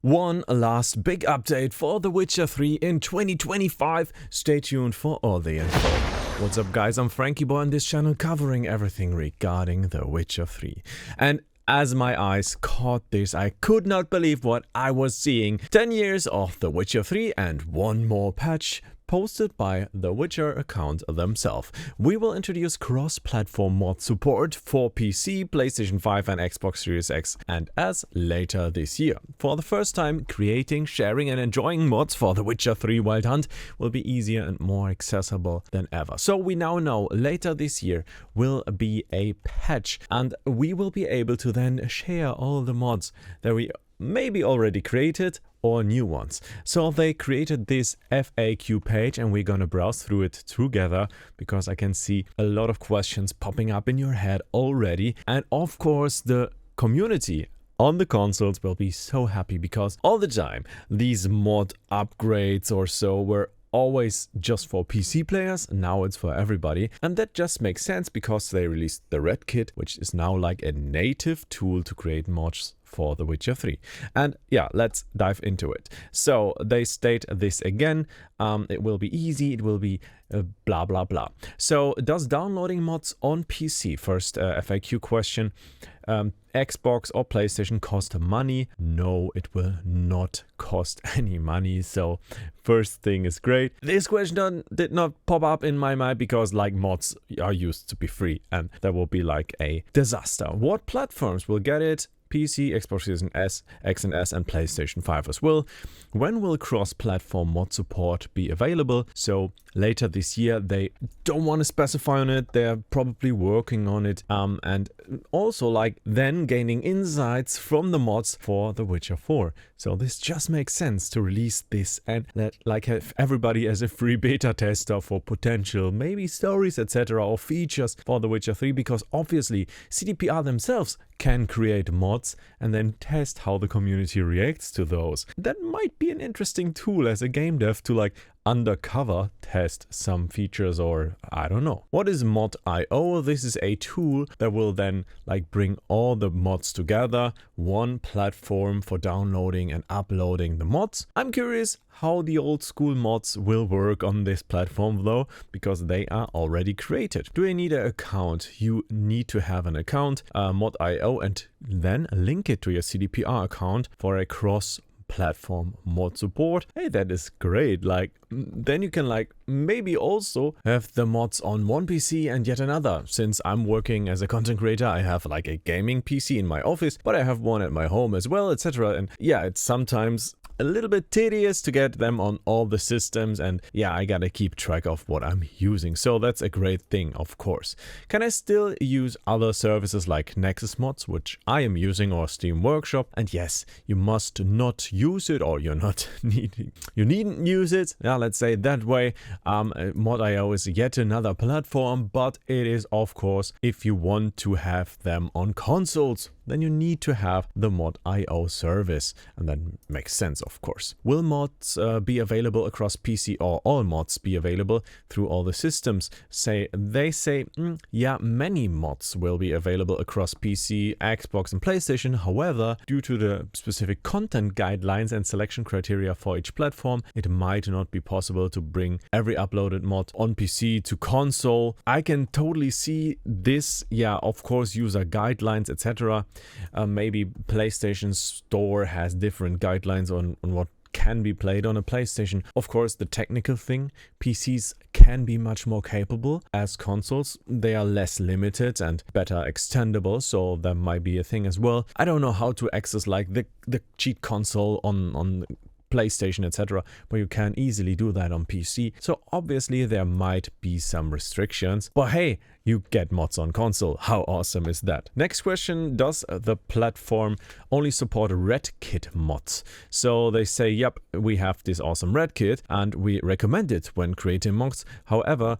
One last big update for The Witcher 3 in 2025. Stay tuned for all the info. What's up guys, I'm Franky Boy on this channel covering everything regarding The Witcher 3. And as my eyes caught this, I could not believe what I was seeing. 10 years of The Witcher 3 and one more patch posted by the Witcher account themselves. We will introduce cross-platform mod support for PC, PlayStation 5 and Xbox Series X and S later this year. For the first time, creating, sharing and enjoying mods for The Witcher 3 Wild Hunt will be easier and more accessible than ever. So we now know later this year will be a patch and we will be able to then share all the mods that we maybe already created or new ones. So they created this FAQ page and we're gonna browse through it together because I can see a lot of questions popping up in your head already. And of course the community on the consoles will be so happy because all the time these mod upgrades or so were always just for PC players. Now it's for everybody, and that just makes sense because they released the REDkit, which is now like a native tool to create mods for The Witcher 3. And yeah, let's dive into it. So they state this again, it will be easy, it will be blah blah blah. So does downloading mods on PC, first FAQ question, Xbox or PlayStation cost money? No, it will not cost any money. So first thing is great. This question did not pop up in my mind because like mods are used to be free and that will be like a disaster. What platforms will get it? PC, Xbox Series S, X and S and PlayStation 5 as well. When will cross-platform mod support be available? So later this year. They don't want to specify on it. They're probably working on it and also like then gaining insights from the mods for The Witcher 4. So this just makes sense to release this and like have everybody as a free beta tester for potential maybe stories, etc. or features for The Witcher 3 because obviously CDPR themselves can create mods and then test how the community reacts to those. That might be an interesting tool as a game dev to like undercover test some features or I don't know. What is mod.io? This is a tool that will then like bring all the mods together, one platform for downloading and uploading the mods. I'm curious how the old school mods will work on this platform though, because they are already created. Do I need an account? You need to have an account, mod.io, and then link it to your CDPR account for a cross-platform mod support. Hey, that is great. Like then you can like maybe also have the mods on one PC and yet another. Since I'm working as a content creator, I have like a gaming PC in my office, but I have one at my home as well, etc. And yeah, it's sometimes a little bit tedious to get them on all the systems and yeah, I gotta keep track of what I'm using. So that's a great thing, of course. Can I still use other services like Nexus Mods, which I am using, or Steam Workshop? And yes, you must not use it, or you needn't use it. Yeah, let's say it that way. Mod.io is yet another platform, but it is of course if you want to have them on consoles, then you need to have the mod.io service, and that makes sense, of course. Will mods be available across PC, or all mods be available through all the systems? They say, yeah, many mods will be available across PC, Xbox and PlayStation. However, due to the specific content guidelines and selection criteria for each platform, it might not be possible to bring every uploaded mod on PC to console. I can totally see this. Yeah, of course, user guidelines, etc. Maybe PlayStation Store has different guidelines on what can be played on a PlayStation. Of course, the technical thing, PCs can be much more capable as consoles. They are less limited and better extendable, so that might be a thing as well. I don't know how to access like the cheat console on PlayStation, etc., but you can easily do that on PC. So obviously there might be some restrictions, but hey, you get mods on console. How awesome is that? Next question, does the platform only support REDkit mods? So they say, yep, we have this awesome REDkit and we recommend it when creating mods. However,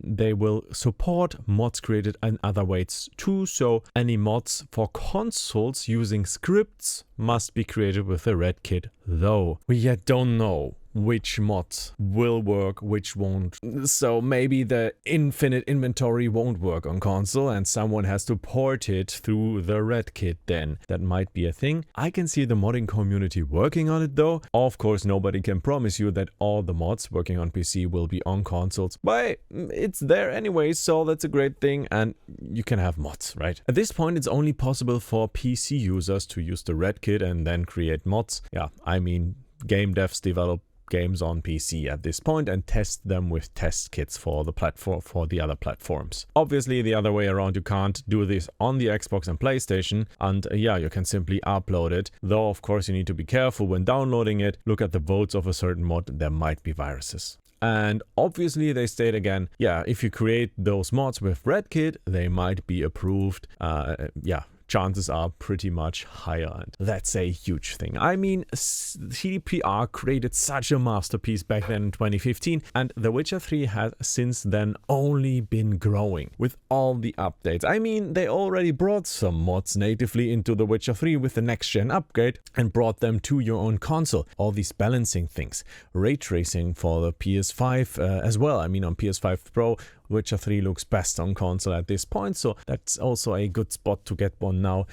they will support mods created in other ways too. So any mods for consoles using scripts must be created with the REDkit though. We yet don't know which mods will work, which won't. So maybe the infinite inventory won't work on console and someone has to port it through the REDkit then. That might be a thing. I can see the modding community working on it though. Of course, nobody can promise you that all the mods working on PC will be on consoles, but it's there anyway, so that's a great thing and you can have mods, right? At this point, it's only possible for PC users to use the REDkit and then create mods. Yeah, I mean, game devs develop games on PC at this point and test them with test kits for the platform, for the other platforms. Obviously, the other way around, you can't do this on the Xbox and PlayStation, and yeah, you can simply upload it. Though, of course, you need to be careful when downloading it. Look at the votes of a certain mod, there might be viruses. And obviously they state again, yeah, if you create those mods with REDkit, they might be approved. Yeah, chances are pretty much higher, and that's a huge thing. I mean, CDPR created such a masterpiece back then in 2015, and The Witcher 3 has since then only been growing with all the updates. I mean, they already brought some mods natively into The Witcher 3 with the next gen upgrade and brought them to your own console. All these balancing things, ray tracing for the PS5 as well. I mean, on PS5 Pro, Witcher 3 looks best on console at this point, so that's also a good spot to get one now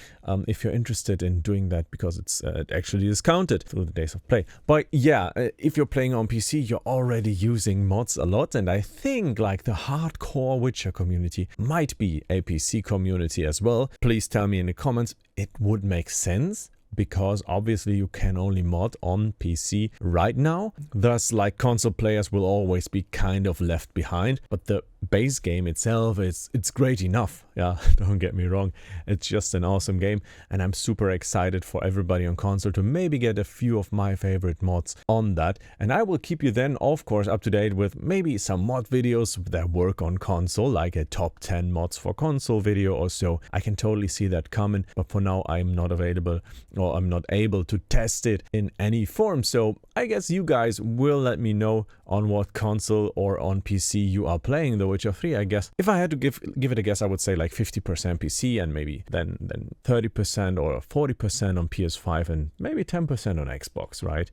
if you're interested in doing that, because it's actually discounted through the days of play. But yeah, if you're playing on PC, you're already using mods a lot, and I think like the hardcore Witcher community might be a PC community as well. Please tell me in the comments. It would make sense, because obviously you can only mod on PC right now. Thus, like, console players will always be kind of left behind, but the base game itself it's great enough. Yeah, don't get me wrong, it's just an awesome game, and I'm super excited for everybody on console to maybe get a few of my favorite mods on that. And I will keep you then, of course, up to date with maybe some mod videos that work on console, like a top 10 mods for console video or so. I can totally see that coming, but for now I'm not available, or I'm not able to test it in any form. So I guess you guys will let me know on what console or on PC you are playing The Witcher 3. I guess if I had to give it a guess, I would say like 50% PC and maybe then 30% or 40% on PS5 and maybe 10% on Xbox, right?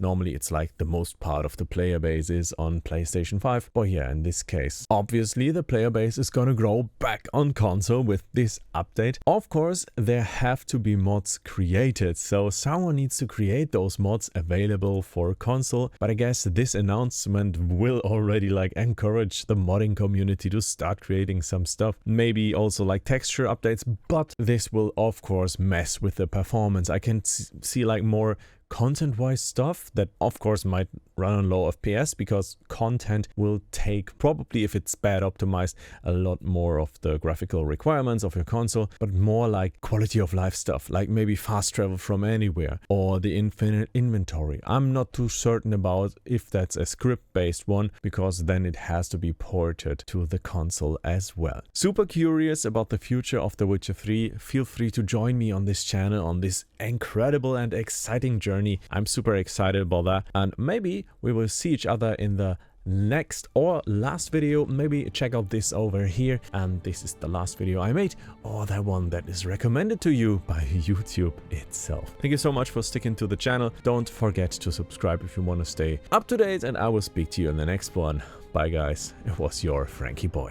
Normally it's like the most part of the player base is on PlayStation 5. But yeah, in this case, obviously the player base is gonna grow back on console with this update. Of course, there have to be mods created, so someone needs to create those mods available for console. But I guess this announcement will already like encourage the modding community to start creating some stuff, maybe also like texture updates, but this will of course mess with the performance. I can see like more content-wise stuff that of course might run on low FPS, because content will take, probably if it's bad optimized, a lot more of the graphical requirements of your console, but more like quality of life stuff, like maybe fast travel from anywhere or the infinite inventory. I'm not too certain about if that's a script-based one, because then it has to be ported to the console as well. Super curious about the future of The Witcher 3. Feel free to join me on this channel on this incredible and exciting journey. I'm super excited about that, and maybe we will see each other in the next or last video. Maybe check out this over here, and this is the last video I made, or that one that is recommended to you by YouTube itself. Thank you so much for sticking to the channel. Don't forget to subscribe if you want to stay up to date, and I will speak to you in the next one. Bye guys, it was your Franky Boy.